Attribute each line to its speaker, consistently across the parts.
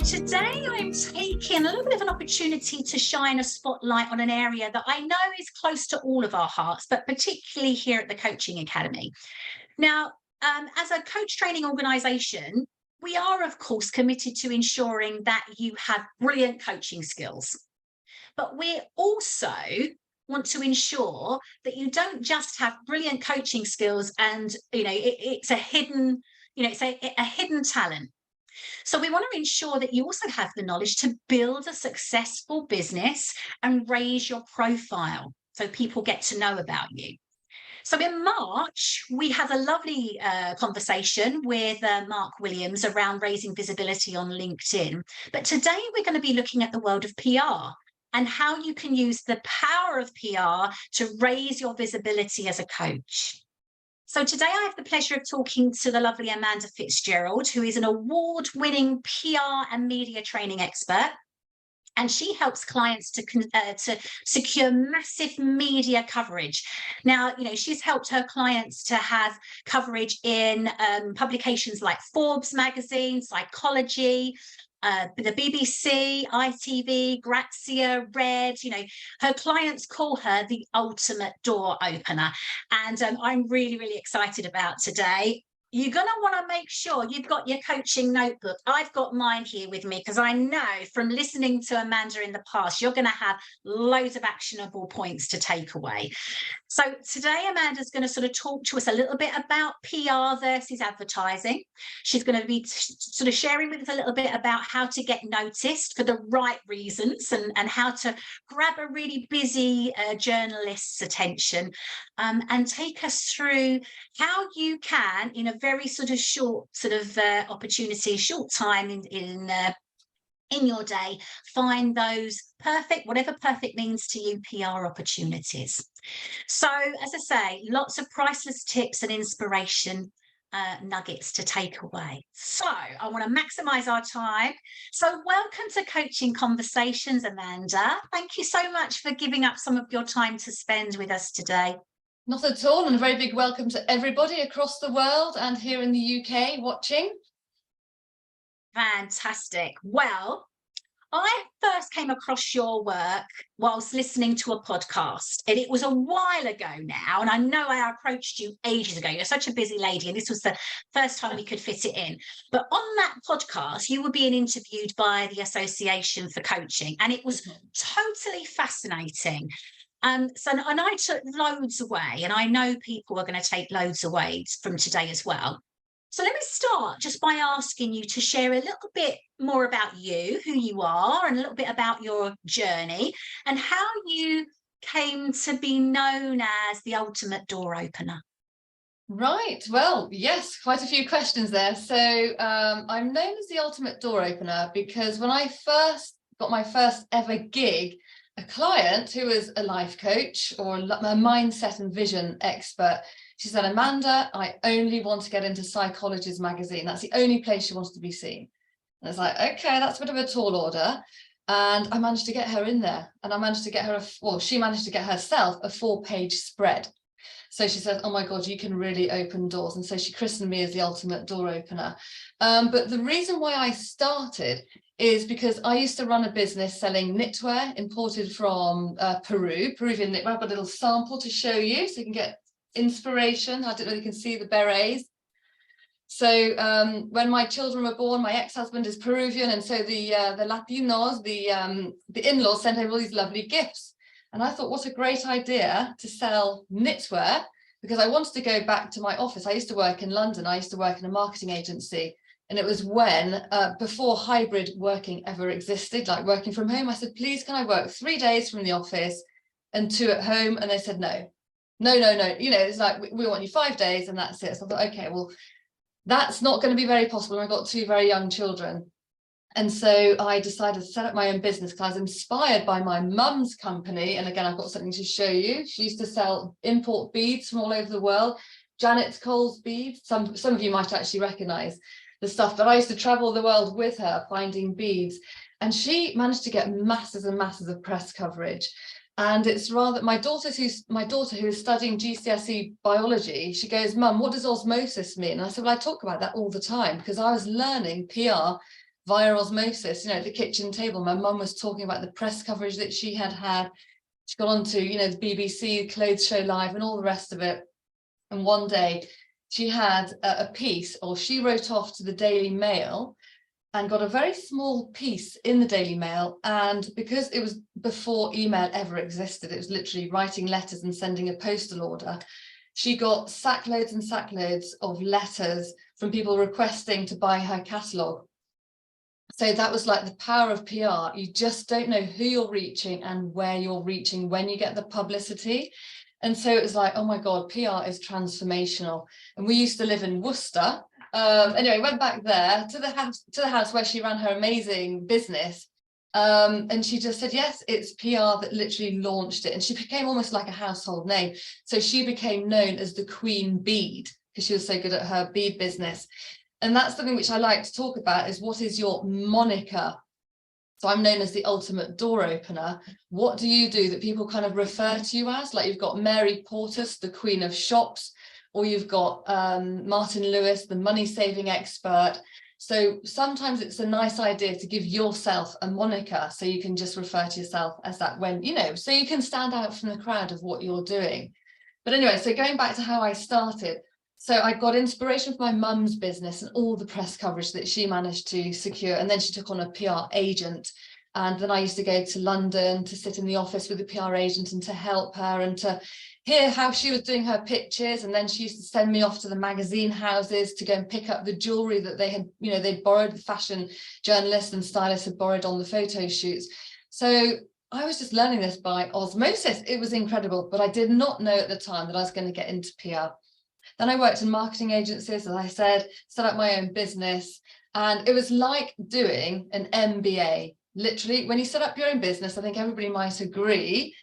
Speaker 1: today I'm taking a little bit of an opportunity to shine a spotlight on an area that I know is close to all of our hearts, but particularly here at the Coaching Academy. Now, as a coach training organisation, we are, of course, committed to ensuring that you have brilliant coaching skills. But we also want to ensure that you don't just have brilliant coaching skills and, it's a hidden, it's a hidden talent. So we want to ensure that you also have the knowledge to build a successful business and raise your profile so people get to know about you. So in March, we had a lovely conversation with Mark Williams around raising visibility on LinkedIn. But today we're going to be looking at the world of PR and how you can use the power of PR to raise your visibility as a coach. So today I have the pleasure of talking to the lovely Amanda FitzGerald, who is an award-winning PR and media training expert. And she helps clients to secure massive media coverage. Now, she's helped her clients to have coverage in publications like Forbes magazine, Psychology, the BBC, ITV, Grazia, Red. Her clients call her the ultimate door opener. And I'm really, really excited about today. You're going to want to make sure you've got your coaching notebook. I've got mine here with me because I know from listening to Amanda in the past, you're going to have loads of actionable points to take away. So today, Amanda's going to sort of talk to us a little bit about PR versus advertising. She's going to be sort of sharing with us a little bit about how to get noticed for the right reasons and how to grab a really busy journalist's attention and take us through how you can, in a very sort of short opportunity, short time in your day, find those perfect, whatever perfect means to you, PR opportunities. So, as I say, lots of priceless tips and inspiration nuggets to take away. So I want to maximize our time. So welcome to Coaching Conversations, Amanda. Thank you so much for giving up some of your time to spend with us today.
Speaker 2: Not at all, and a very big welcome to everybody across the world and here in the UK watching.
Speaker 1: Fantastic. Well, I first came across your work whilst listening to a podcast, and it was a while ago now, and I know I approached you ages ago. You're such a busy lady, and this was the first time we could fit it in. But on that podcast, you were being interviewed by the Association for Coaching, and it was totally fascinating. And I took loads away, and I know people are going to take loads away from today as well. So let me start just by asking you to share a little bit more about you, who you are, and a little bit about your journey and how you came to be known as the ultimate door opener.
Speaker 2: Right, well, yes, quite a few questions there. So I'm known as the ultimate door opener because when I first got my first ever gig, a client who was a life coach or a mindset and vision expert, she said, Amanda, I only want to get into Psychology's magazine. That's the only place she wants to be seen. And it's like, okay, that's a bit of a tall order. And I managed to get her in there. And I managed to get her, she managed to get herself a 4-page spread. So she said, oh my God, you can really open doors. And so she christened me as the ultimate door opener. But the reason why I started is because I used to run a business selling knitwear imported from Peruvian knitwear. I've got a little sample to show you so you can get inspiration. I don't know if you can see the berets. So when my children were born, my ex-husband is Peruvian, and so the Latinos, the in-laws sent over all these lovely gifts. And I thought, what a great idea to sell knitwear, because I wanted to go back to my office. I used to work in London. I used to work in a marketing agency. And it was when, before hybrid working ever existed, like working from home, I said, please, can I work 3 days from the office and 2 at home? And they said, no. It's like, we want you 5 days and that's it. So I thought, okay, well, that's not going to be very possible. I've got 2 very young children. And so I decided to set up my own business because I was inspired by my mum's company. And again, I've got something to show you. She used to sell import beads from all over the world. Janet Cole's beads. Some of you might actually recognize the stuff, but I used to travel the world with her finding beads. And she managed to get masses and masses of press coverage. And it's rather, my daughter who is studying GCSE biology, she goes, Mum, what does osmosis mean? And I said, well, I talk about that all the time because I was learning PR via osmosis, at the kitchen table. My mum was talking about the press coverage that she had had. She got onto, the BBC Clothes Show Live and all the rest of it. And one day she had a piece, or she wrote off to the Daily Mail and got a very small piece in the Daily Mail. And because it was before email ever existed, it was literally writing letters and sending a postal order. She got sackloads and sackloads of letters from people requesting to buy her catalogue. So that was like the power of PR. You just don't know who you're reaching and where you're reaching when you get the publicity. And so it was like, oh my God, PR is transformational. And we used to live in Worcester. Anyway, went back there to the house where she ran her amazing business. And she just said, yes, it's PR that literally launched it. And she became almost like a household name. So she became known as the Queen Bead because she was so good at her bead business. And that's something which I like to talk about, is what is your moniker? So I'm known as the ultimate door opener. What do you do that people kind of refer to you as? Like you've got Mary Portas, the Queen of Shops, or you've got Martin Lewis, the money saving expert. So sometimes it's a nice idea to give yourself a moniker so you can just refer to yourself as that when, so you can stand out from the crowd of what you're doing. But anyway, so going back to how I started. So I got inspiration from my mum's business and all the press coverage that she managed to secure. And then she took on a PR agent. And then I used to go to London to sit in the office with the PR agent and to help her and to hear how she was doing her pitches. And then she used to send me off to the magazine houses to go and pick up the jewelry that they had, they'd borrowed, the fashion journalists and stylists had borrowed on the photo shoots. So I was just learning this by osmosis. It was incredible, but I did not know at the time that I was going to get into PR. Then I worked in marketing agencies, as I said, set up my own business. And it was like doing an MBA. Literally, when you set up your own business, I think everybody might agree,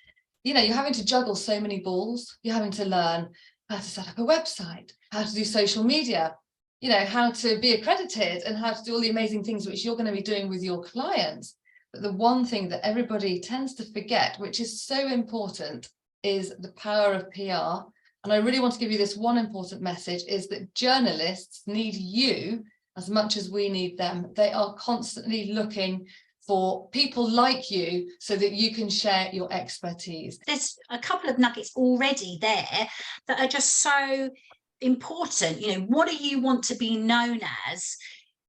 Speaker 2: you're having to juggle so many balls. You're having to learn how to set up a website, how to do social media, how to be accredited and how to do all the amazing things which you're going to be doing with your clients. But the one thing that everybody tends to forget, which is so important, is the power of PR. And I really want to give you this one important message, is that journalists need you as much as we need them. They are constantly looking for people like you so that you can share your expertise.
Speaker 1: There's a couple of nuggets already there that are just so important. What do you want to be known as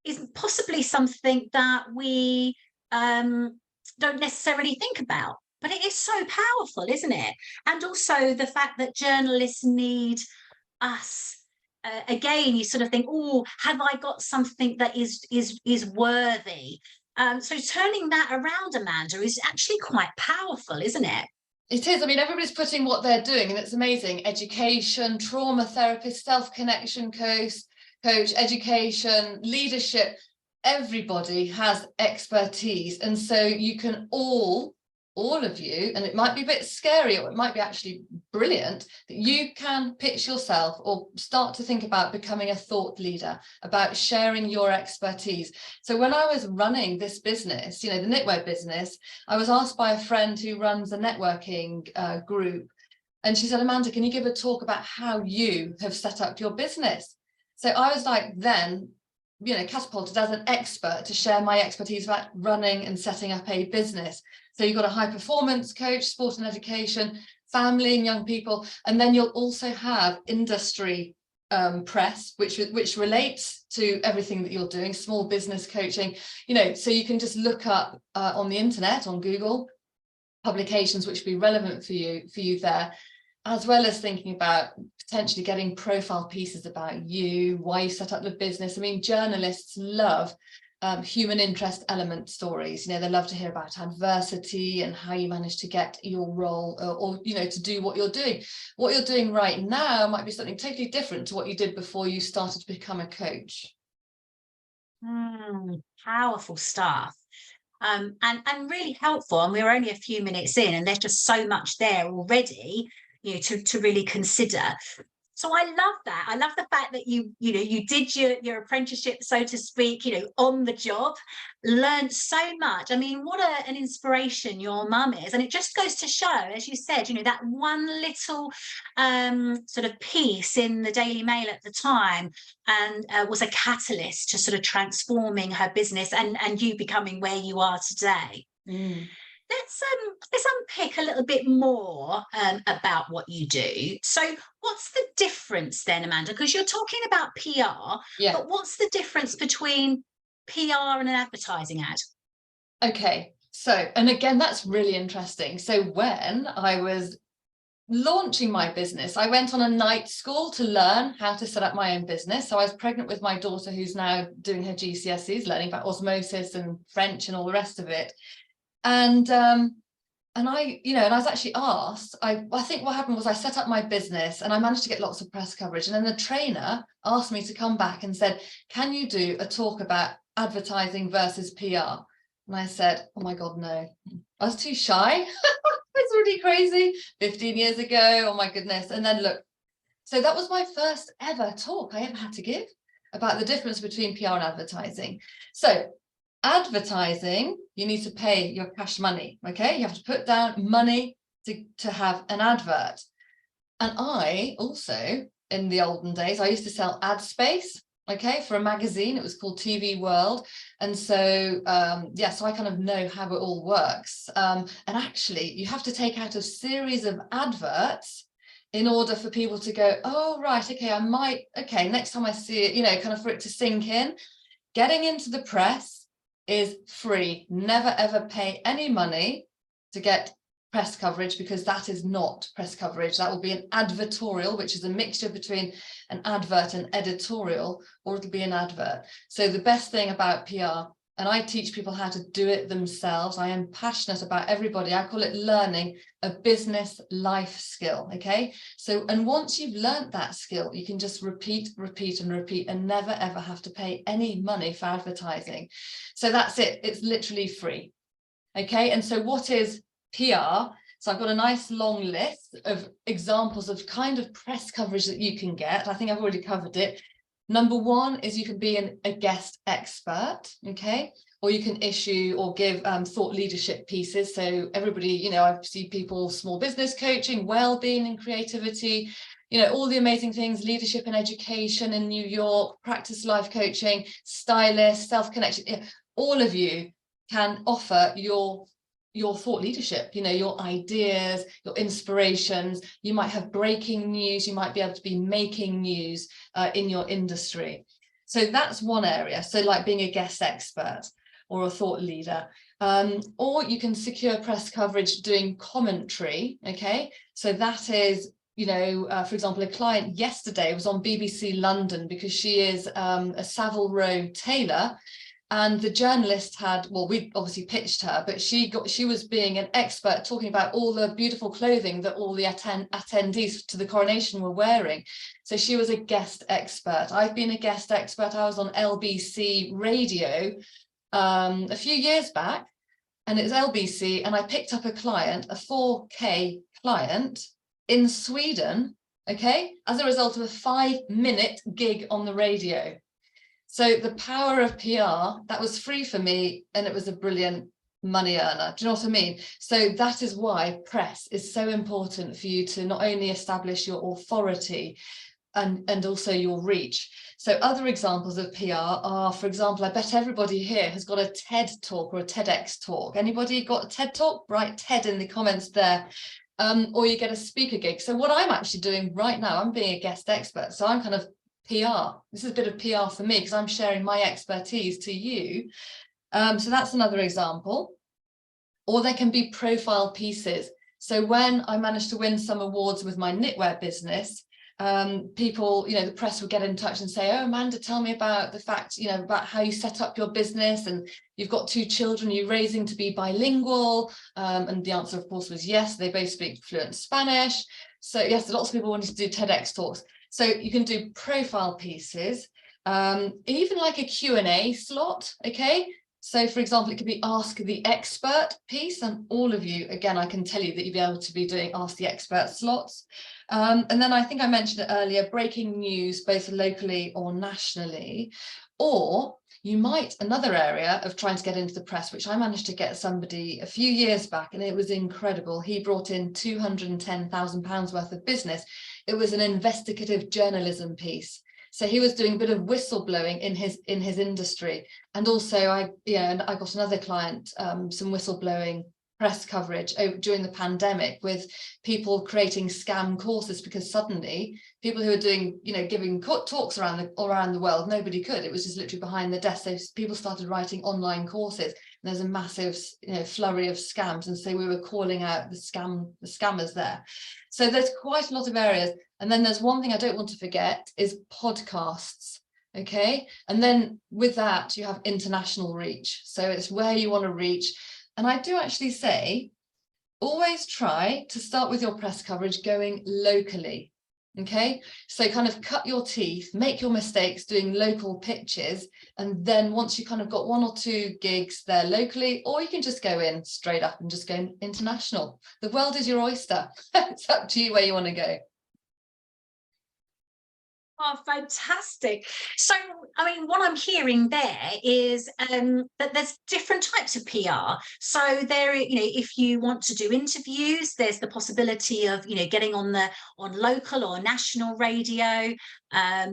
Speaker 1: is possibly something that we don't necessarily think about. But it is so powerful, isn't it? And also the fact that journalists need us. Again, you sort of think, oh, have I got something that is worthy? So turning that around, Amanda, is actually quite powerful, isn't it?
Speaker 2: It is. I mean, everybody's putting what they're doing, and it's amazing. Education, trauma therapist, self-connection coach, education, leadership. Everybody has expertise. And so you can all of you, and it might be a bit scary or it might be actually brilliant, that you can pitch yourself or start to think about becoming a thought leader, about sharing your expertise. So when I was running this business, the knitwear business, I was asked by a friend who runs a networking group, and she said, Amanda, can you give a talk about how you have set up your business? So I was like, then catapulted as an expert to share my expertise about running and setting up a business. So you've got a high performance coach, sport and education, family and young people, and then you'll also have industry press, which relates to everything that you're doing, small business coaching, so you can just look up on the internet, on Google, publications which would be relevant for you there, as well as thinking about potentially getting profile pieces about you, why you set up the business. I mean, journalists love human interest element stories. They love to hear about adversity and how you manage to get your role or to do what you're doing. What you're doing right now might be something totally different to what you did before you started to become a coach.
Speaker 1: Powerful stuff. And really helpful. And we're only a few minutes in, and there's just so much there already, to really consider. So I love that. I love the fact that you did your apprenticeship, so to speak, on the job, learned so much. I mean, what an inspiration your mum is. And it just goes to show, as you said, that one little sort of piece in the Daily Mail at the time and was a catalyst to sort of transforming her business and you becoming where you are today. Let's unpick a little bit more about what you do. So what's the difference then, Amanda? Because you're talking about PR, but what's the difference between PR and an advertising ad?
Speaker 2: Okay, so, and again, that's really interesting. So when I was launching my business, I went on a night school to learn how to set up my own business. So I was pregnant with my daughter, who's now doing her GCSEs, learning about osmosis and French and all the rest of it. And I was actually asked, I think what happened was I set up my business and I managed to get lots of press coverage. And then the trainer asked me to come back and said, can you do a talk about advertising versus PR? And I said, oh my God, no. I was too shy. It's really crazy. 15 years ago, oh my goodness. And then look, so that was my first ever talk I ever had to give about the difference between PR and advertising. So advertising, you need to pay your cash money, okay? You have to put down money to have an advert. And I also, in the olden days, I used to sell ad space, okay, for a magazine. It was called TV World. And so, so I kind of know how it all works. And actually, you have to take out a series of adverts in order for people to go, oh, right, okay, next time I see it, kind of for it to sink in. Getting into the press is free. Never ever pay any money to get press coverage, because that is not press coverage. That will be an advertorial, which is a mixture between an advert and editorial, or it'll be an advert. So the best thing about PR, and I teach people how to do it themselves. I am passionate about everybody. I call it learning a business life skill. Okay. So, and once you've learned that skill, you can just repeat and never ever have to pay any money for advertising. So that's it. It's literally free. Okay. And so what is PR? So I've got a nice long list of examples of kind of press coverage that you can get. I think I've already covered it. Number one is you can be a guest expert, okay? Or you can issue or give thought leadership pieces. So everybody, I see people, small business coaching, well-being and creativity, all the amazing things, leadership and education in New York, practice life coaching, stylists, self-connection. All of you can offer your thought leadership, your ideas, your inspirations. You might have breaking news. You might be able to be making news in your industry. So that's one area. So like being a guest expert or a thought leader. Or you can secure press coverage doing commentary. Okay. So that is, for example, a client yesterday was on BBC London because she is a Savile Row tailor. And the journalist we obviously pitched her, but she was being an expert talking about all the beautiful clothing that all the attendees to the coronation were wearing. So she was a guest expert. I've been a guest expert. I was on LBC radio a few years back, and it's LBC, and I picked up a client, a 4K client in Sweden, okay, as a result of a 5-minute gig on the radio. So the power of PR, that was free for me, and it was a brilliant money earner. Do you know what I mean? So that is why press is so important for you to not only establish your authority and also your reach. So other examples of PR are, for example, I bet everybody here has got a TED talk or a TEDx talk. Anybody got a TED talk? Write TED in the comments there. Or you get a speaker gig. So what I'm actually doing right now, I'm being a guest expert. So I'm kind of PR. This is a bit of PR for me because I'm sharing my expertise to you. So that's another example. Or there can be profile pieces. So when I managed to win some awards with my knitwear business, people, the press would get in touch and say, oh, Amanda, tell me about the fact, about how you set up your business and you've got 2 children, you're raising to be bilingual. And the answer, of course, was yes, they both speak fluent Spanish. So yes, lots of people wanted to do TEDx talks. So you can do profile pieces, even like a Q&A slot, okay? So, for example, it could be Ask the Expert piece, and all of you, again, I can tell you that you'll be able to be doing Ask the Expert slots. And then I think I mentioned it earlier, breaking news, both locally or nationally, or you might, another area of trying to get into the press, which I managed to get somebody a few years back, and it was incredible. He brought in £210,000 worth of business. It was an investigative journalism piece. So he was doing a bit of whistleblowing in his industry. And also I got another client, some whistleblowing press coverage during the pandemic, with people creating scam courses, because suddenly people who are doing, giving talks around the world, nobody could. It was just literally behind the desk. So people started writing online courses. And there's a massive, flurry of scams, and so we were calling out the scammers there. So there's quite a lot of areas. And then there's one thing I don't want to forget is podcasts. Okay, and then with that you have international reach. So it's where you want to reach. And I do actually say, always try to start with your press coverage going locally. Okay, so kind of cut your teeth, make your mistakes doing local pitches, and then once you kind of got 1 or 2 gigs there locally, or you can just go in straight up and just go international. The world is your oyster. It's up to you where you want to go.
Speaker 1: Oh, fantastic. So, I mean, what I'm hearing there is that there's different types of PR. So there, if you want to do interviews, there's the possibility of, getting on local or national radio.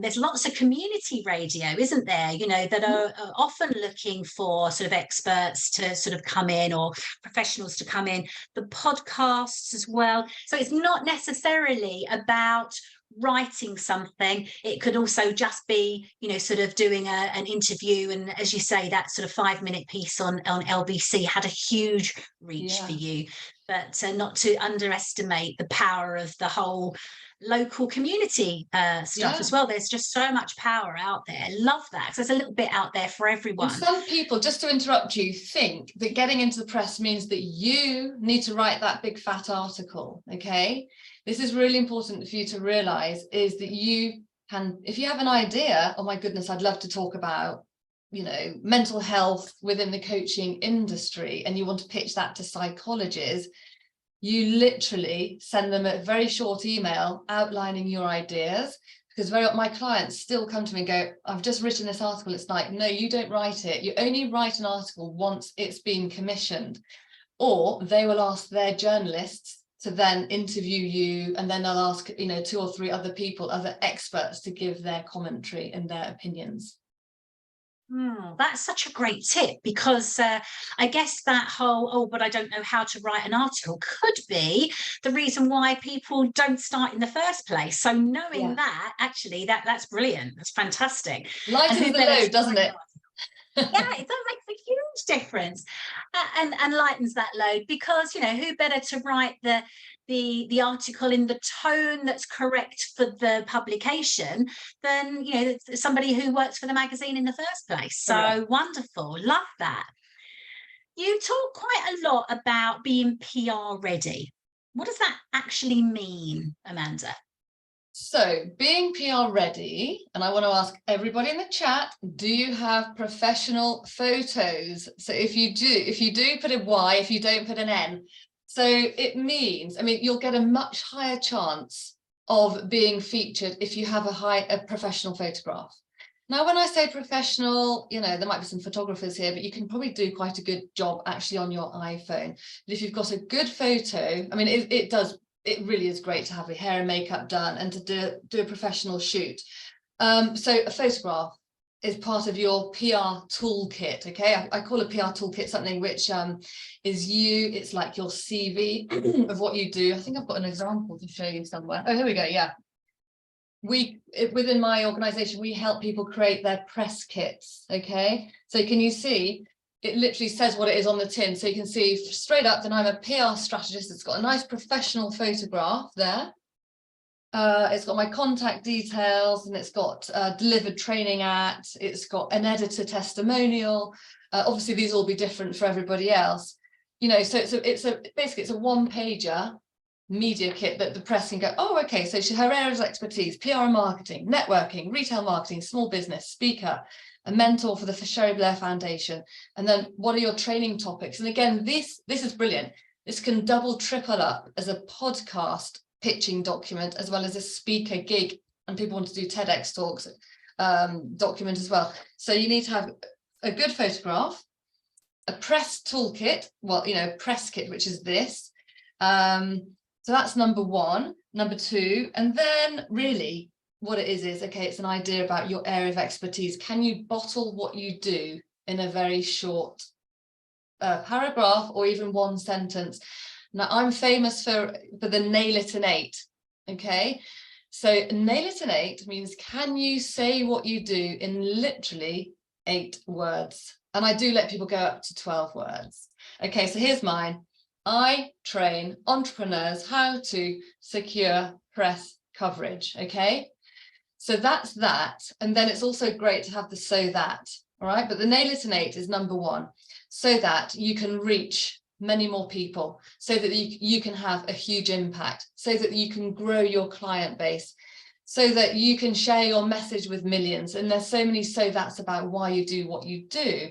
Speaker 1: There's lots of community radio, isn't there, that are often looking for sort of experts to sort of come in, or professionals to come in. The podcasts as well. So it's not necessarily about writing something. It could also just be, sort of doing an interview, and as you say, that sort of 5-minute piece on LBC had a huge reach for you. But not to underestimate the power of the whole local community stuff as well. There's just so much power out there. Love that, because there's a little bit out there for everyone.
Speaker 2: And some people, just to interrupt you, think that getting into the press means that you need to write that big fat article. Okay, this is really important for you to realize, is that you can, if you have an idea, oh my goodness, I'd love to talk about, mental health within the coaching industry, and you want to pitch that to psychologists, you literally send them a very short email outlining your ideas. Because my clients still come to me and go, I've just written this article. It's like, no, you don't write it. You only write an article once it's been commissioned. Or they will ask their journalists to then interview you, and then they'll ask, 2 or 3 other people, other experts, to give their commentary and their opinions.
Speaker 1: That's such a great tip, because I guess that whole, but I don't know how to write an article, could be the reason why people don't start in the first place. So knowing that, actually, that's brilliant. That's fantastic.
Speaker 2: Lightens the load, doesn't it?
Speaker 1: Yeah, it does make a huge difference, and lightens that load, because who better to write the article in the tone that's correct for the publication than somebody who works for the magazine in the first place. So wonderful, love that. You talk quite a lot about being PR ready. What does that actually mean, Amanda?
Speaker 2: So being PR ready, and I want to ask everybody in the chat, do you have professional photos? So if you do, put a Y, if you don't, put an N. So it means, you'll get a much higher chance of being featured if you have a professional photograph. Now, when I say professional, there might be some photographers here, but you can probably do quite a good job actually on your iPhone. But if you've got a good photo, it really is great to have your hair and makeup done and to do a professional shoot. So a photograph is part of your PR toolkit. Okay, I call a PR toolkit something which is it's like your CV of what you do. I think I've got an example to show you somewhere. Oh, here we go. Yeah. Within my organization, we help people create their press kits. Okay, so can you see? It literally says what it is on the tin. So you can see straight up that I'm a PR strategist. It's got a nice professional photograph there. It's got my contact details, and it's got delivered training at, it's got an editor testimonial. Obviously, these will be different for everybody else. So basically it's a 1-pager media kit that the press can go, oh, okay, so her areas of expertise: PR and marketing, networking, retail marketing, small business, speaker, a mentor for the Sherry Blair Foundation. And then what are your training topics? And again, this is brilliant. This can double, triple up as a podcast pitching document, as well as a speaker gig. And people want to do TEDx talks document as well. So you need to have a good photograph, a press toolkit, well, press kit, which is this. So that's number one. Number two, and then really what it is, okay, it's an idea about your area of expertise. Can you bottle what you do in a very short paragraph or even one sentence? Now, I'm famous for the nail it in 8, okay? So nail it in 8 means, can you say what you do in literally 8 words? And I do let people go up to 12 words. Okay, so here's mine. I train entrepreneurs how to secure press coverage, okay? So that's that. And then it's also great to have the so that, all right? But the nail it in 8 is number 1, so that you can reach many more people, so that you can have a huge impact, so that you can grow your client base, so that you can share your message with millions. And there's so many so that's about why you do what you do.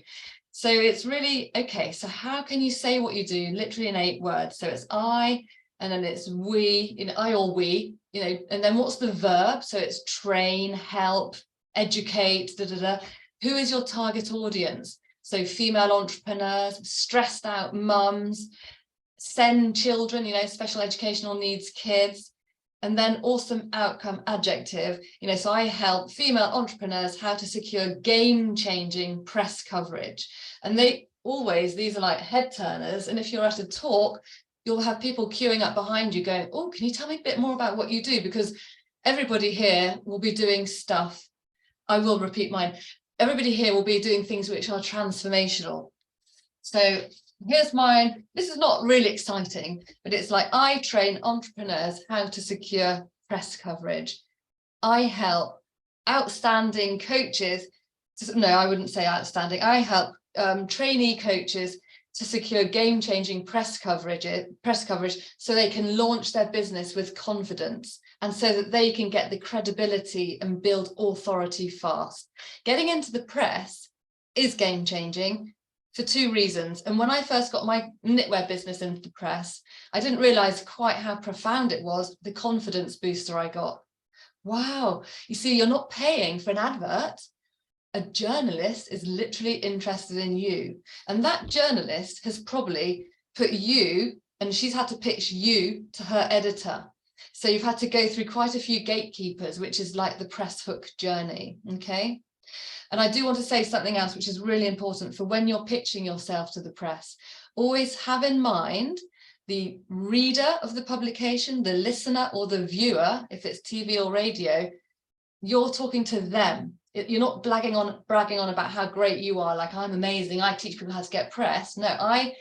Speaker 2: So it's really, okay, so how can you say what you do literally in 8 words? So it's I, and then it's we, I or we, and then what's the verb? So it's train, help, educate, Who is your target audience? So female entrepreneurs, stressed out mums, send children, special educational needs kids, and then awesome outcome adjective. So I help female entrepreneurs how to secure game-changing press coverage. And these are like head turners. And if you're at a talk, you'll have people queuing up behind you going, oh, can you tell me a bit more about what you do? Because everybody here will be doing stuff. I will repeat mine. Everybody here will be doing things which are transformational. So here's mine. This is not really exciting, but it's like, I train entrepreneurs how to secure press coverage. I help outstanding coaches. No, I wouldn't say outstanding. I help trainee coaches to secure game-changing press coverage so they can launch their business with confidence, and so that they can get the credibility and build authority fast. Getting into the press is game-changing for 2 reasons. And when I first got my knitwear business into the press, I didn't realize quite how profound it was, the confidence booster I got. Wow, you see, you're not paying for an advert. A journalist is literally interested in you. And that journalist has probably put you, and she's had to pitch you to her editor. So you've had to go through quite a few gatekeepers, which is like the press hook journey, okay? And I do want to say something else, which is really important for when you're pitching yourself to the press. Always have in mind the reader of the publication, the listener or the viewer, if it's TV or radio. You're talking to them. You're not bragging on about how great you are, like I'm amazing, I teach people how to get press. No, I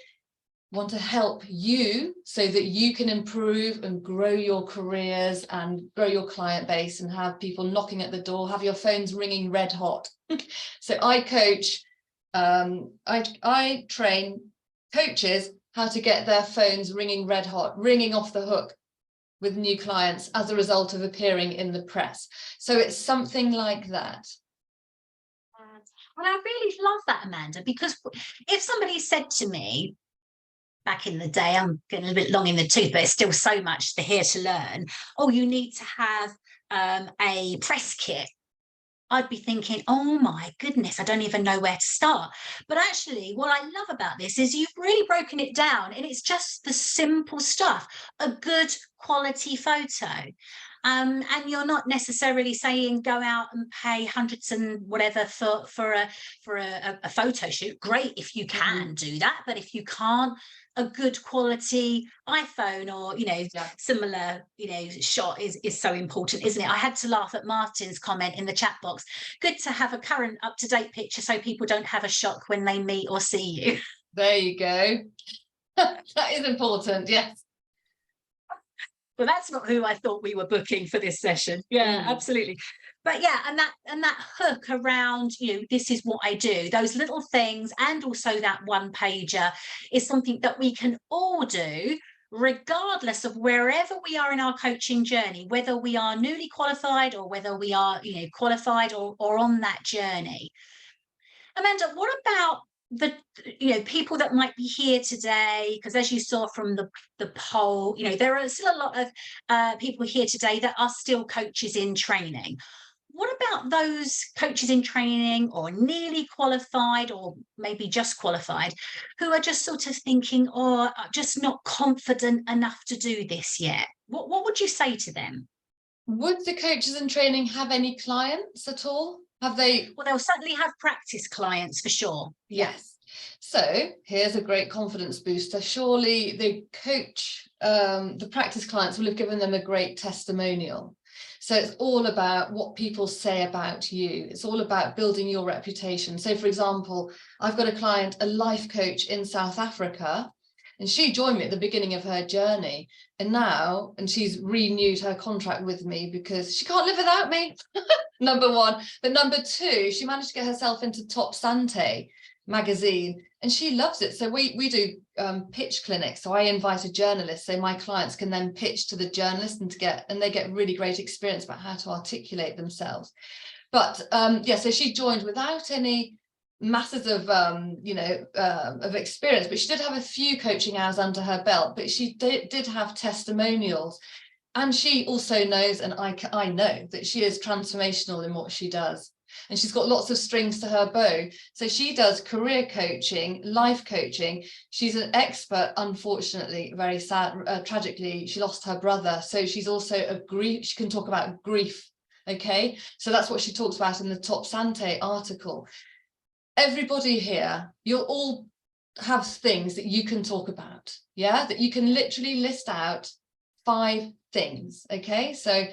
Speaker 2: want to help you so that you can improve and grow your careers and grow your client base and have people knocking at the door, have your phones ringing red hot. So I coach, I train coaches how to get their phones ringing red hot, ringing off the hook with new clients as a result of appearing in the press. So it's something like that.
Speaker 1: And I really love that, Amanda, because if somebody said to me back in the day, I'm getting a little bit long in the tooth, but it's still so much here to learn. Oh, you need to have a press kit. I'd be thinking, oh my goodness, I don't even know where to start. But actually, what I love about this is you've really broken it down, and it's just the simple stuff, a good quality photo. And you're not necessarily saying go out and pay hundreds and whatever for a photo shoot. Great if you can do that, but if you can't, a good quality iPhone or similar shot is so important, isn't it? I had to laugh at Martin's comment in the chat box. Good to have a current up-to-date picture so people don't have a shock when they meet or see you.
Speaker 2: There you go. That is important, yes.
Speaker 1: Well, that's not who I thought we were booking for this session. Yeah, absolutely. But yeah, and that hook around, this is what I do, those little things, and also that one pager is something that we can all do, regardless of wherever we are in our coaching journey, whether we are newly qualified or whether we are, qualified or on that journey. Amanda, what about the people that might be here today? Because as you saw from the poll, there are still a lot of people here today that are still coaches in training. What about those coaches in training, or nearly qualified, or maybe just qualified, who are just sort of thinking, oh, I'm just not confident enough to do this yet? What would you say to them?
Speaker 2: Would the coaches in training have any clients at all? Have they?
Speaker 1: Well, they'll certainly have practice clients for sure.
Speaker 2: Yes. So here's a great confidence booster. Surely the coach, the practice clients will have given them a great testimonial. So it's all about what people say about you. It's all about building your reputation. So for example, I've got a client, a life coach in South Africa, and she joined me at the beginning of her journey. And she's renewed her contract with me because she can't live without me, number one. But number two, she managed to get herself into Top Sante magazine, and she loves it. So we do pitch clinics. So I invite a journalist, so my clients can then pitch to the journalist and they get really great experience about how to articulate themselves. But so she joined without any masses of of experience, but she did have a few coaching hours under her belt, but she did have testimonials. And she also knows, and I know, that she is transformational in what she does. And she's got lots of strings to her bow. So she does career coaching, life coaching. She's an expert, unfortunately, very sad, tragically, she lost her brother. So she's also she can talk about grief. Okay, so that's what she talks about in the Top Sante article. Everybody here, you'll all have things that you can talk about, that you can literally list out 5 things. Okay, so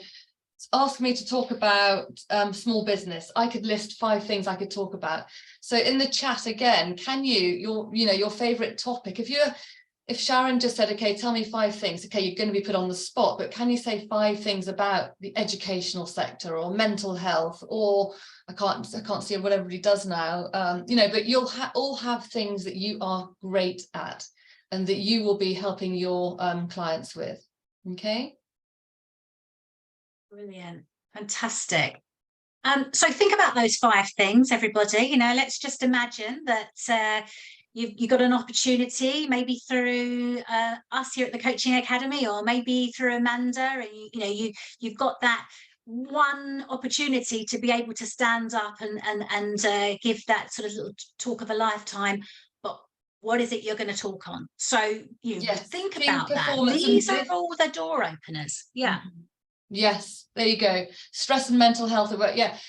Speaker 2: ask me to talk about small business. I could list 5 things I could talk about. So in the chat again, can your favorite topic, if Sharon just said, okay, tell me 5 things, okay, you're going to be put on the spot, but can you say 5 things about the educational sector or mental health, or I can't see what everybody does now, but you'll all have things that you are great at and that you will be helping your clients with. Okay.
Speaker 1: Brilliant. Fantastic. So think about those 5 things, everybody. Let's just imagine that you've got an opportunity, maybe through us here at the Coaching Academy, or maybe through Amanda, and you've got that one opportunity to be able to stand up and give that sort of little talk of a lifetime. But what is it you're going to talk on? So think about that. These are all the door openers. Yeah.
Speaker 2: Mm-hmm. Yes, there you go. Stress and mental health.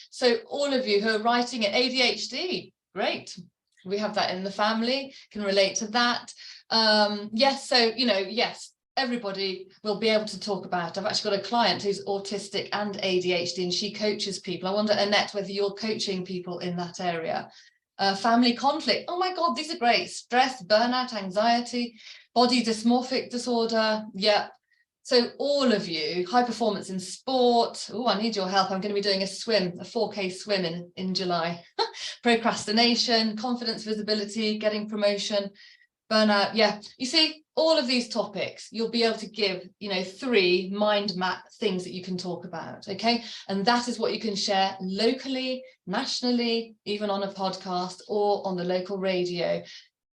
Speaker 2: So all of you who are writing at ADHD, great. We have that in the family, can relate to that. Yes, so, yes, everybody will be able to talk about. I've actually got a client who's autistic and ADHD, and she coaches people. I wonder, Annette, whether you're coaching people in that area. Family conflict. Oh my God, these are great. Stress, burnout, anxiety, body dysmorphic disorder. Yeah. So all of you, high performance in sport. Oh, I need your help. I'm going to be doing a 4K swim in July. Procrastination, confidence, visibility, getting promotion, burnout. Yeah, you see, all of these topics, you'll be able to give, 3 mind map things that you can talk about. Okay. And that is what you can share locally, nationally, even on a podcast or on the local radio.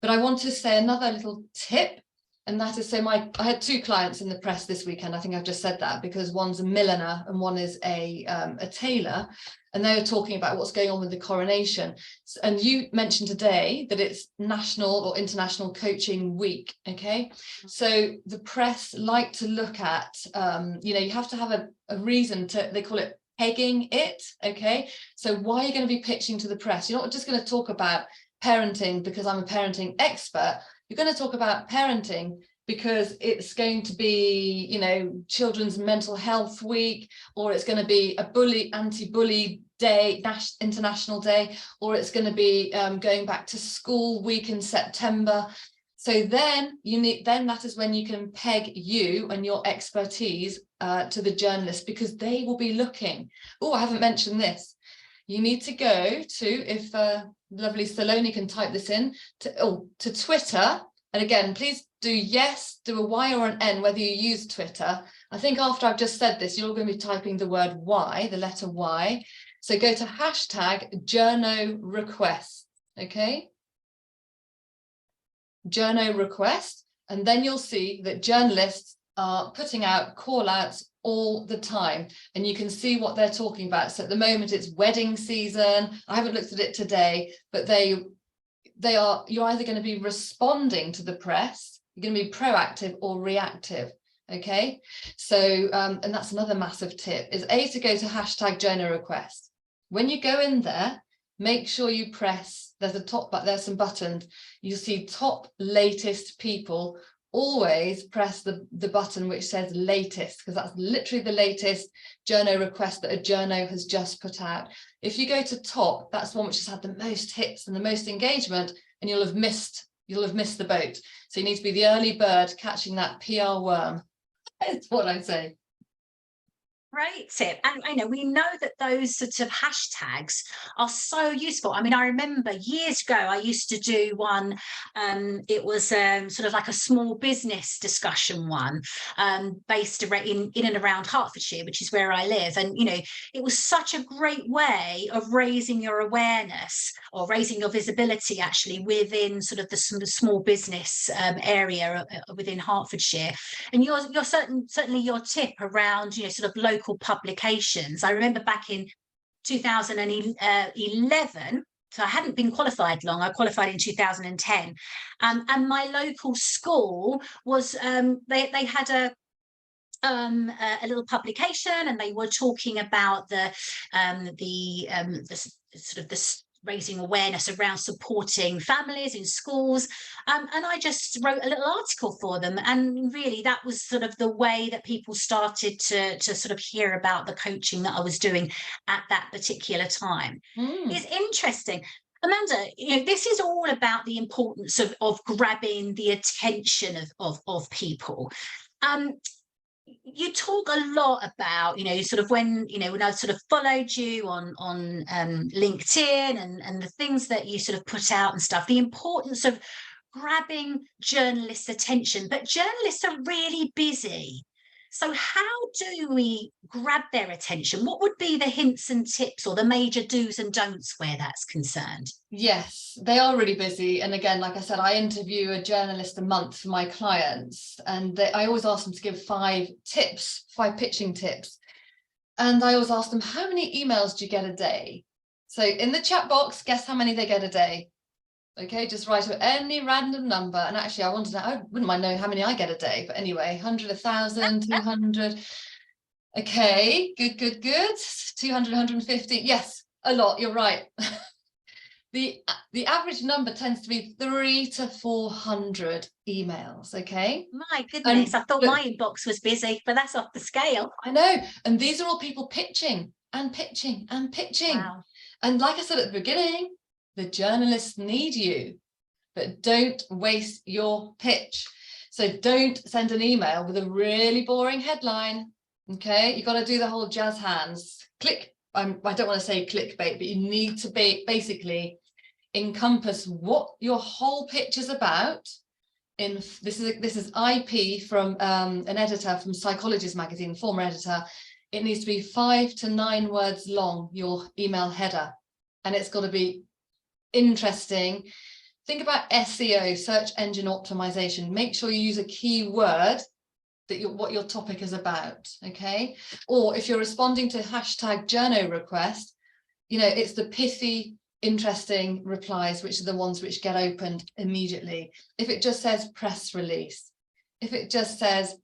Speaker 2: But I want to say another little tip. And that is, I had 2 clients in the press this weekend. I think I've just said that because one's a milliner and one is a tailor, and they were talking about what's going on with the coronation. And you mentioned today that it's National or International Coaching Week. Okay, so the press like to look at, you have to have a reason to, they call it pegging it. Okay, so why are you going to be pitching to the press? You're not just going to talk about parenting because I'm a parenting expert. You're going to talk about parenting because it's going to be, Children's Mental Health Week, or it's going to be a anti-bully day, International Day, or it's going to be going back to school week in September. So then that is when you can peg you and your expertise to the journalist, because they will be looking. Oh, I haven't mentioned this. You need to go to, if lovely Saloni can type this in, to Twitter. And again, please do a Y or an N, whether you use Twitter. I think after I've just said this, you're going to be typing the word Y, the letter Y. So go to #journo requests. okay? Journo request, and then you'll see that journalists are putting out call outs all the time, and you can see what they're talking about. So at the moment it's wedding season. I haven't looked at it today, but you're either going to be responding to the press, you're going to be proactive or reactive. Okay, so and that's another massive tip, is to go to hashtag journo request. When you go in there, make sure you press, there's some buttons, you'll see top latest people. Always press the button which says latest, because that's literally the latest journo request that a journo has just put out. If you go to top, that's the one which has had the most hits and the most engagement, and you'll have missed the boat. So you need to be the early bird catching that PR worm. That's what I say.
Speaker 1: Great tip. And I know we know that those sort of hashtags are so useful. I mean, I remember years ago, I used to do one, it was sort of like a small business discussion one, based in and around Hertfordshire, which is where I live. And, you know, it was such a great way of raising your awareness, or raising your visibility actually within sort of the small business area within Hertfordshire. And your certainly your tip around, you know, sort of local publications. I remember back in 2011, so I hadn't been qualified long, I qualified in 2010, and my local school was they had a little publication, and they were talking about the sort of the raising awareness around supporting families in schools, and I just wrote a little article for them, and really that was sort of the way that people started to sort of hear about the coaching that I was doing at that particular time. It's interesting, Amanda, you know, this is all about the importance of grabbing the attention of people. You talk a lot about, you know, sort of when I sort of followed you on LinkedIn and the things that you sort of put out and stuff, the importance of grabbing journalists' attention. But journalists are really busy. So how do we grab their attention? What would be the hints and tips, or the major do's and don'ts where that's concerned?
Speaker 2: Yes, they are really busy. And again, like I said, I interview a journalist a month for my clients, and I always ask them to give 5 pitching tips. And I always ask them, how many emails do you get a day? So in the chat box, guess how many they get a day? Okay, just write any random number. And actually, I wouldn't mind knowing how many I get a day. But anyway, 100, 1,000, 200. Okay, good. 200, 150. Yes, a lot. You're right. The average number tends to be 300 to 400 emails. Okay.
Speaker 1: My goodness, I thought my inbox was busy, but that's off the scale.
Speaker 2: I know. And these are all people pitching and pitching and pitching.
Speaker 1: Wow.
Speaker 2: And like I said at the beginning, the journalists need you, but don't waste your pitch. So don't send an email with a really boring headline. Okay, you got to do the whole jazz hands. I don't want to say clickbait, but you need to basically encompass what your whole pitch is about. This is IP from an editor from Psychologist magazine, former editor. It needs to be 5 to 9 words long, your email header, and it's got to be interesting. Think about SEO, search engine optimization. Make sure you use a keyword that what your topic is about. Okay, or if you're responding to hashtag journo request, you know, it's the pithy, interesting replies which are the ones which get opened immediately. If it just says press release, if it just says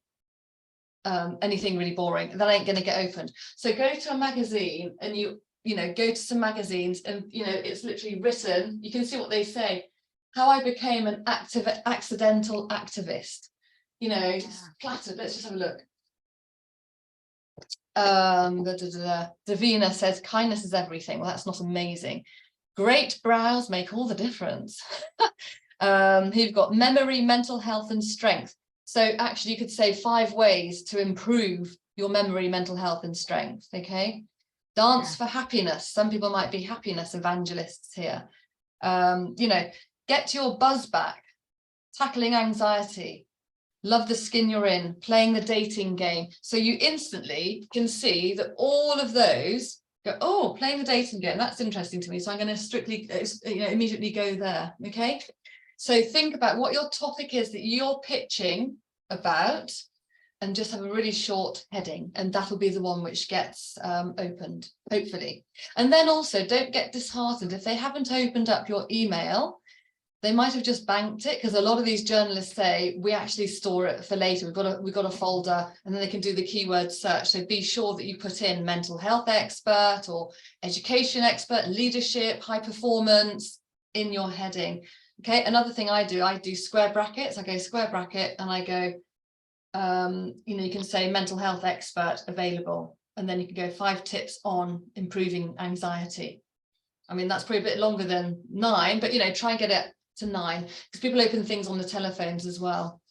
Speaker 2: anything really boring, that ain't going to get opened. So go to a magazine, and you know, go to some magazines, and you know, it's literally written, you can see what they say, how I became an accidental activist, you know, flattered. Let's just have a look. Davina says kindness is everything. Well, that's not amazing. Great brows make all the difference. You've got memory, mental health, and strength. So actually you could say 5 ways to improve your memory, mental health, and strength. Okay. Dance for happiness. Some people might be happiness evangelists here. You know, get your buzz back, tackling anxiety, love the skin you're in, playing the dating game. So you instantly can see that all of those go, oh, playing the dating game, that's interesting to me, so I'm going to strictly immediately go there. Okay, so think about what your topic is that you're pitching about, and just have a really short heading, and that'll be the one which gets opened, hopefully. And then also, don't get disheartened if they haven't opened up your email. They might have just banked it, because a lot of these journalists say we actually store it for later. We've got a folder, and then they can do the keyword search. So be sure that you put in mental health expert or education expert, leadership, high performance in your heading. Okay. Another thing I do square brackets. I go square bracket, and I go, you can say mental health expert available, and then you can go 5 tips on improving anxiety. I mean, that's probably a bit longer than 9, but try and get it to 9, because people open things on the telephones as well.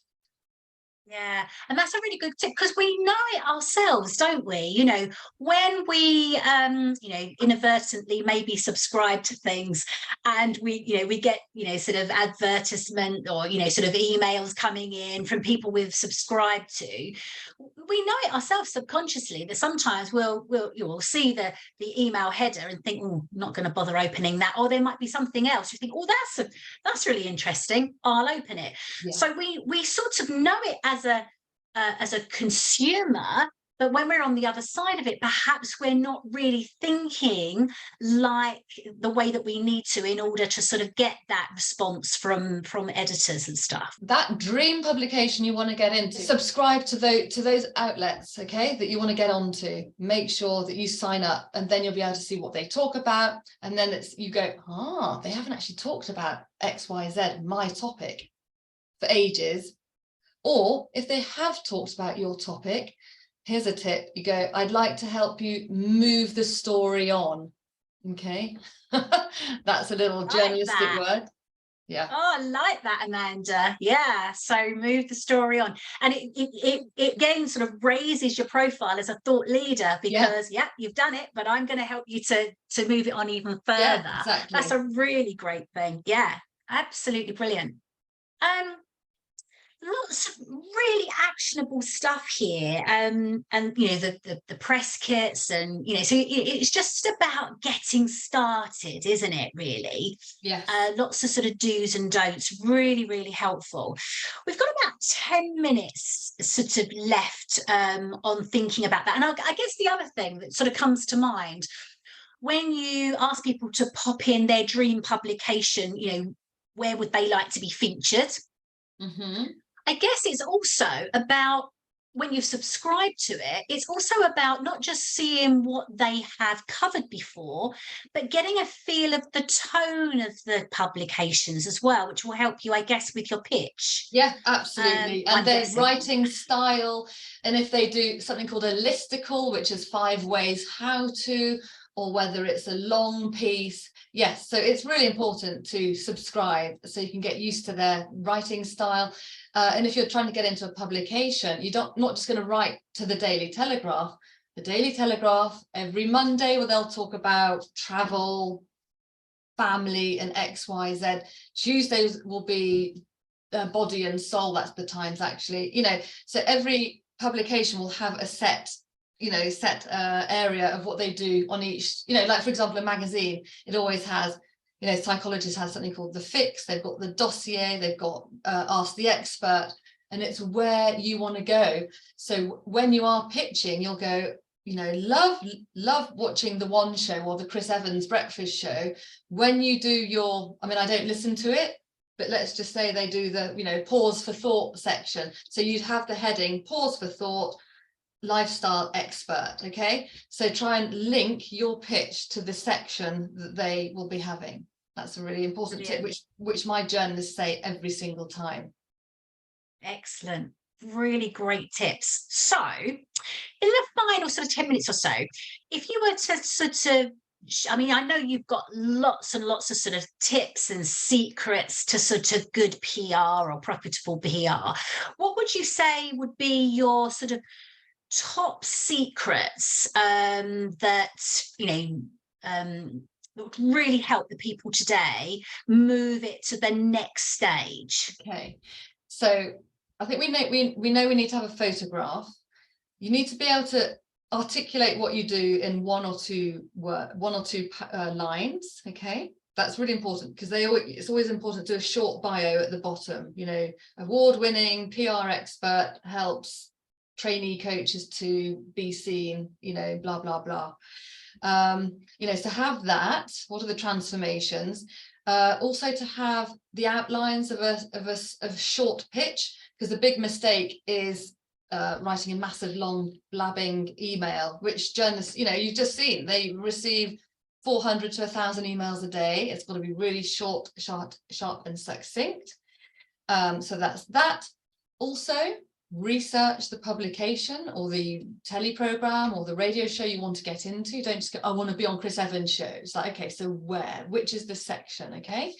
Speaker 1: Yeah, and that's a really good tip, because we know it ourselves, don't we? When we inadvertently maybe subscribe to things, and we get sort of advertisement, or sort of emails coming in from people we've subscribed to. We know it ourselves subconsciously, that sometimes we'll see the email header and think, oh, I'm not going to bother opening that, or there might be something else. You think, oh, that's really interesting, I'll open it. Yeah. So we sort of know it as a consumer, but when we're on the other side of it, perhaps we're not really thinking like the way that we need to, in order to sort of get that response from editors and stuff.
Speaker 2: That dream publication you want to get into, subscribe to those outlets, okay, that you want to get onto. Make sure that you sign up, and then you'll be able to see what they talk about, and then you go, they haven't actually talked about XYZ, my topic, for ages. Or if they have talked about your topic, here's a tip. You go, I'd like to help you move the story on. Okay. That's a little journalistic word. Yeah.
Speaker 1: Oh, I like that, Amanda. Yeah. So move the story on. And it again sort of raises your profile as a thought leader, because you've done it, but I'm going to help you to move it on even further.
Speaker 2: Yeah, exactly.
Speaker 1: That's a really great thing. Yeah, absolutely brilliant. Lots of really actionable stuff here, and the press kits, and so it's just about getting started, isn't it, really?
Speaker 2: Yes.
Speaker 1: Lots of sort of do's and don'ts, really, really helpful. We've got about 10 minutes sort of left on thinking about that, and I guess the other thing that sort of comes to mind when you ask people to pop in their dream publication, where would they like to be featured?
Speaker 2: Mm-hmm.
Speaker 1: I guess it's also about, when you've subscribed to it, it's also about not just seeing what they have covered before, but getting a feel of the tone of the publications as well, which will help you, I guess, with your pitch.
Speaker 2: Yeah, absolutely. And their writing style. And if they do something called a listicle, which is 5 ways how to, or whether it's a long piece. Yes, so it's really important to subscribe so you can get used to their writing style. And if you're trying to get into a publication, you're not just going to write to the Daily Telegraph. The Daily Telegraph, every Monday, where they'll talk about travel, family, and XYZ. Tuesdays will be body and soul. That's the Times, actually. So every publication will have a set area of what they do on each, like, for example, a magazine, it always has, Psychologist has something called The Fix, they've got the dossier, they've got Ask the Expert, and it's where you want to go. So when you are pitching, you'll go, love watching the One Show or the Chris Evans Breakfast Show. When you do I don't listen to it, but let's just say they do the, pause for thought section. So you'd have the heading, pause for thought, lifestyle expert. Okay, so try and link your pitch to the section that they will be having. That's a really important tip, which my journalists say every single time.
Speaker 1: Excellent, really great tips. So in the final sort of 10 minutes or so, if you were to sort of, I know you've got lots and lots of sort of tips and secrets to sort of good PR or profitable PR. What would you say would be your sort of top secrets that would really help the people today move it to the next stage?
Speaker 2: Okay, so I think we know we need to have a photograph. You need to be able to articulate what you do in one or two lines. Okay, that's really important, because it's always important to do a short bio at the bottom. You know, award-winning PR expert helps trainee coaches to be seen, you know, blah blah blah. You know, so have that. What are the transformations? Also to have the outlines of a short pitch, because the big mistake is writing a massive long blabbing email, which journalists, you know, you've just seen, they receive 400 to 1,000 emails a day. It's got to be really short, sharp and succinct. So that's that. Also, research the publication or the telly program or the radio show you want to get into. Don't just go, I want to be on Chris Evans' show. It's like, okay, so where, which is the section? Okay,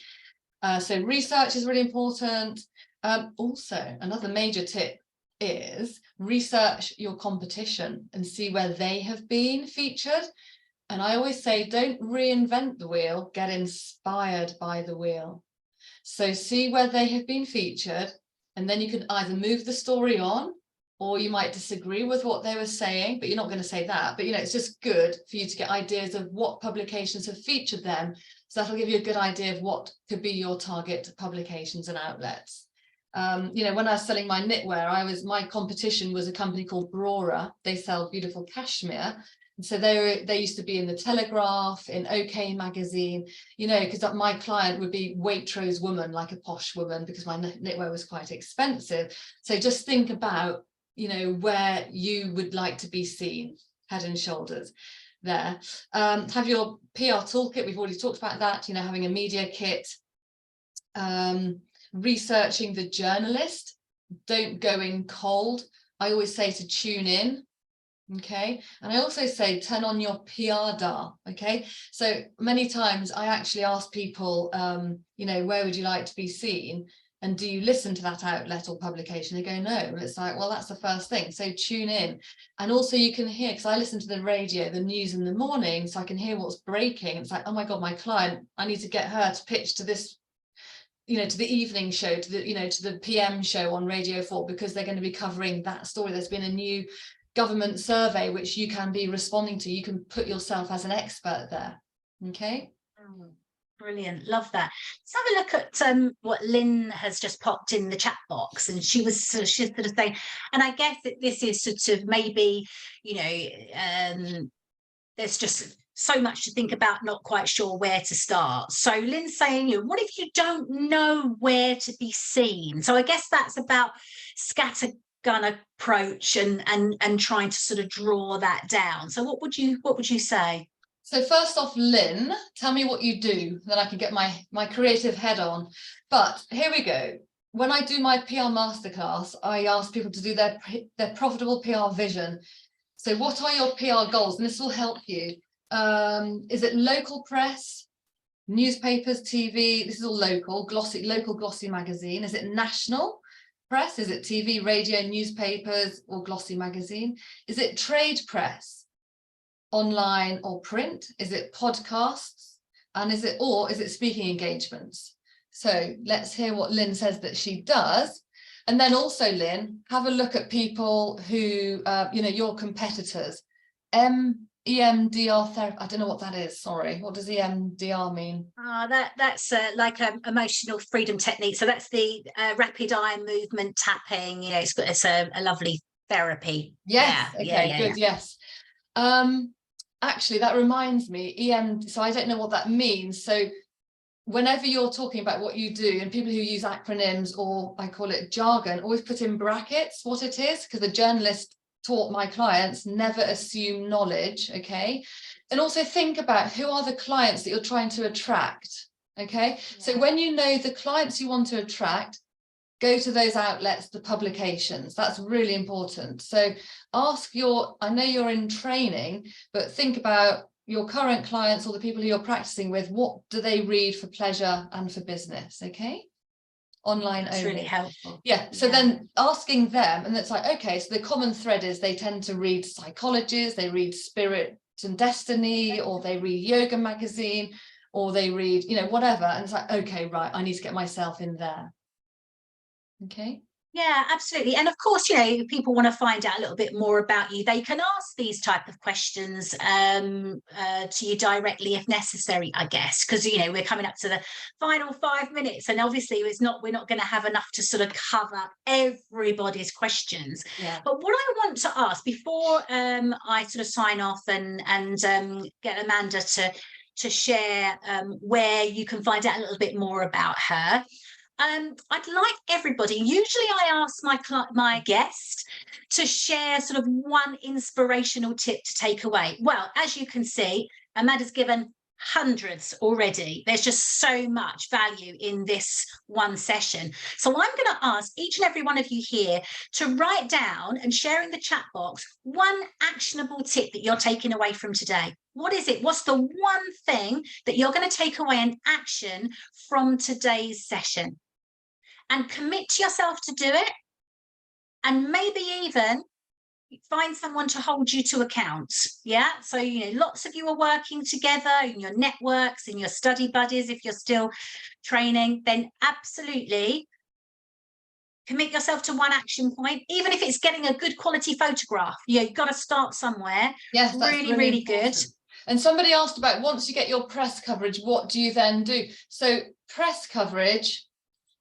Speaker 2: so research is really important. Also, another major tip is research your competition and see where they have been featured. And I always say, don't reinvent the wheel, get inspired by the wheel. So see where they have been featured, and then you can either move the story on, or you might disagree with what they were saying, but you're not going to say that. But, you know, it's just good for you to get ideas of what publications have featured them. So that'll give you a good idea of what could be your target publications and outlets. You know, when I was selling my knitwear, my competition was a company called Brora. They sell beautiful cashmere. And so they used to be in the Telegraph, in OK magazine, you know, because my client would be Waitrose woman, like a posh woman, because my knitwear was quite expensive. So just think about, you know, where you would like to be seen, head and shoulders there. Have your PR toolkit. We've already talked about that, you know, having a media kit. Researching the journalist. Don't go in cold. I always say to tune in. Okay, and I also say turn on your PR dial. Okay, so many times I actually ask people, you know, where would you like to be seen, and do you listen to that outlet or publication? They go, no. And it's like, well, that's the first thing, so tune in. And also you can hear, because I listen to the radio, the news in the morning, so I can hear what's breaking. It's like, oh my god, my client, I need to get her to pitch to this, you know, to the evening show, to the, you know, to the PM show on Radio 4, because they're going to be covering that story. There's been a new government survey which you can be responding to. You can put yourself as an expert there. Okay,
Speaker 1: brilliant, love that. Let's have a look at what Lynn has just popped in the chat box, and she's sort of saying, and I guess that this is sort of maybe, you know, there's just so much to think about, not quite sure where to start. So Lynn's saying, you know, what if you don't know where to be seen? So I guess that's about scattergun approach and trying to sort of draw that down. So what would you say?
Speaker 2: So first off, Lynn, tell me what you do, then I can get my creative head on. But here we go. When I do my PR masterclass, I ask people to do their profitable PR vision. So what are your PR goals? And this will help you. Is it local press, newspapers, TV? This is all local glossy magazine. Is it national press? Is it TV, radio, newspapers, or glossy magazine? Is it trade press, online or print? Is it podcasts? And is it speaking engagements? So let's hear what Lynn says that she does. And then also, Lynn, have a look at people who, you know, your competitors. EMDR therapy. I don't know what that is. Sorry. What does EMDR mean?
Speaker 1: That's like an emotional freedom technique. So that's the rapid eye movement tapping. You know, it's a lovely therapy.
Speaker 2: Yes. Yeah. Okay. Good. Yeah. Yes. Actually, that reminds me. So I don't know what that means. So whenever you're talking about what you do, and people who use acronyms, or I call it jargon, always put in brackets what it is, because the journalist taught my clients never assume knowledge. Okay, and also think about who are the clients that you're trying to attract. Okay, yeah. So when you know the clients you want to attract, go to those outlets, the publications. That's really important. So ask I know you're in training, but think about your current clients or the people who you're practicing with. What do they read for pleasure and for business? Okay, online only.
Speaker 1: Really helpful.
Speaker 2: Yeah, so then asking them, and it's like, okay, so the common thread is they tend to read psychologists, they read Spirit and Destiny, or they read Yoga magazine, or they read, you know, whatever. And it's like, okay, right, I need to get myself in there. Okay.
Speaker 1: Yeah, absolutely. And of course, if people want to find out a little bit more about you, they can ask these type of questions to you directly if necessary, I guess, because we're coming up to the final 5 minutes, and obviously we're not going to have enough to sort of cover everybody's questions.
Speaker 2: Yeah.
Speaker 1: But what I want to ask before I sort of sign off and get Amanda to share where you can find out a little bit more about her. I'd like everybody, usually I ask my guest to share sort of one inspirational tip to take away. Well, as you can see, Amanda's given hundreds already. There's just so much value in this one session. So I'm going to ask each and every one of you here to write down and share in the chat box one actionable tip that you're taking away from today. What is it? What's the one thing that you're going to take away and action from today's session? And commit to yourself to do it, and maybe even find someone to hold you to account. Yeah, so lots of you are working together in your networks, in your study buddies. If you're still training, then absolutely commit yourself to one action point, even if it's getting a good quality photograph. You've got to start somewhere.
Speaker 2: Yes, that's really
Speaker 1: good.
Speaker 2: And somebody asked about, once you get your press coverage, what do you then do? So press coverage,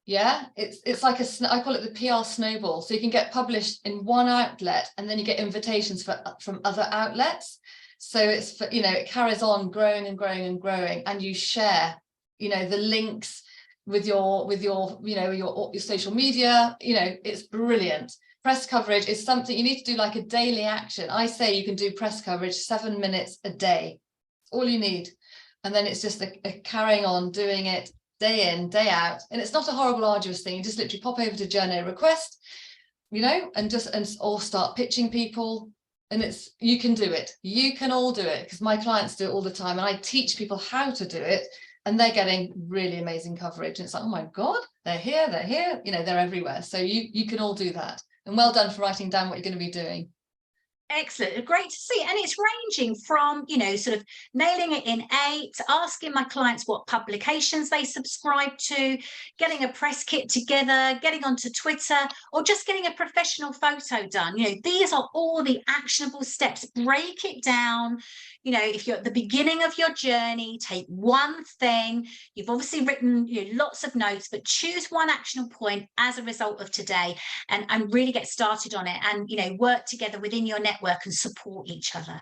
Speaker 2: yeah, it's like I call it the PR snowball. So you can get published in one outlet, and then you get invitations from other outlets. So it's for, it carries on growing and growing and growing, and you share, the links with your social media. It's brilliant. Press coverage is something you need to do like a daily action. I say you can do press coverage 7 minutes a day. It's all you need. And then it's just a carrying on doing it day in, day out. And it's not a horrible, arduous thing. You just literally pop over to Journey Request, and all start pitching people. And you can do it. You can all do it, because my clients do it all the time. And I teach people how to do it, and they're getting really amazing coverage. And it's like, oh my God, they're here, they're everywhere. So you can all do that. And well done for writing down what you're going to be doing.
Speaker 1: Excellent, great to see. And it's ranging from, sort of nailing it in 8, asking my clients what publications they subscribe to, getting a press kit together, getting onto Twitter, or just getting a professional photo done. These are all the actionable steps. Break it down. If you're at the beginning of your journey, take one thing. You've obviously written lots of notes, but choose one actionable point as a result of today, and really get started on it, and work together within your network and support each other.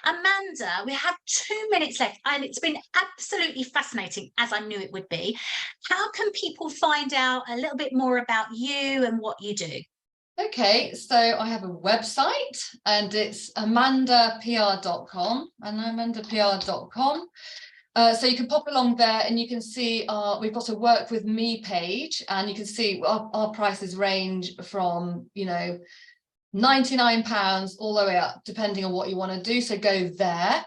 Speaker 1: Amanda, we have 2 minutes left, and it's been absolutely fascinating, as I knew it would be. How can people find out a little bit more about you and what you do?
Speaker 2: Okay, so I have a website, and it's amandapr.com, and amandapr.com. So you can pop along there, and you can see we've got a work with me page, and you can see our prices range from £99 all the way up, depending on what you want to do. So go there.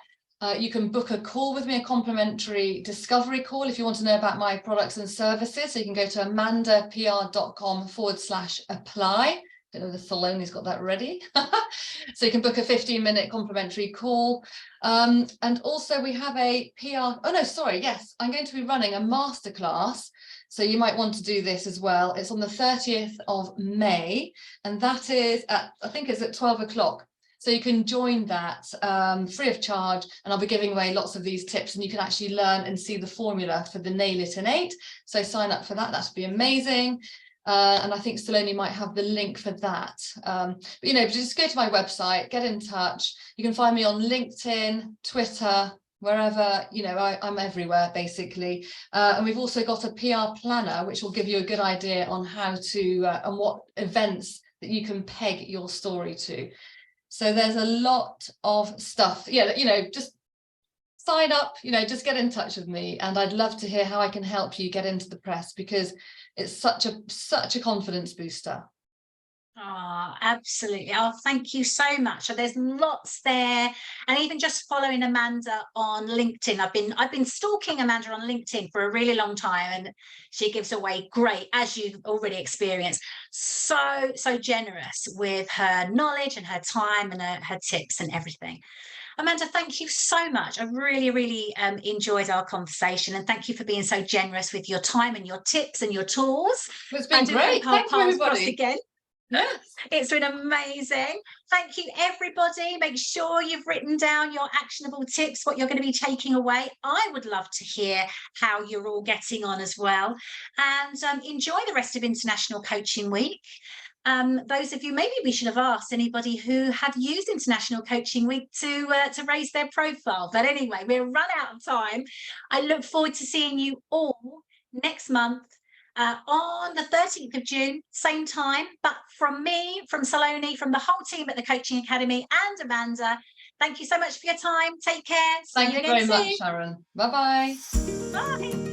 Speaker 2: You can book a call with me, a complimentary discovery call, if you want to know about my products and services. So you can go to amandapr.com/apply. I don't know if Saloni's got that ready. So you can book a 15-minute complimentary call. And also we have a PR. Oh no, sorry. Yes, I'm going to be running a masterclass. So you might want to do this as well. It's on the 30th of May, and that is I think it's at 12 o'clock. So you can join that free of charge, and I'll be giving away lots of these tips, and you can actually learn and see the formula for the Nail It in 8. So sign up for that. That would be amazing. And I think Saloni might have the link for that. But just go to my website, get in touch. You can find me on LinkedIn, Twitter, wherever, I'm everywhere basically. And we've also got a PR planner, which will give you a good idea on how to and what events that you can peg your story to. So there's a lot of stuff. Just sign up, just get in touch with me, and I'd love to hear how I can help you get into the press, because it's such a confidence booster.
Speaker 1: Oh, absolutely. Oh, thank you so much. So there's lots there. And even just following Amanda on LinkedIn, I've been stalking Amanda on LinkedIn for a really long time, and she gives away great, as you've already experienced, so generous with her knowledge and her time and her tips and everything. Amanda, thank you so much. I really, really enjoyed our conversation, and thank you for being so generous with your time and your tips and your tools.
Speaker 2: It's been great.
Speaker 1: Hope our
Speaker 2: Thank you,
Speaker 1: paths cross
Speaker 2: everybody.
Speaker 1: again.
Speaker 2: Yes.
Speaker 1: It's been amazing. Thank you, everybody. Make sure you've written down your actionable tips, what you're going to be taking away. I would love to hear how you're all getting on as well. And enjoy the rest of International Coaching Week. Those of you, maybe we should have asked anybody who had used International Coaching Week to raise their profile. But anyway, we're run out of time. I look forward to seeing you all next month. On the 13th of June, same time. But from me, from Saloni, from the whole team at the Coaching Academy, and Amanda, thank you so much for your time. Take care.
Speaker 2: Thank you very much, Sharon. Bye-bye.
Speaker 1: Bye.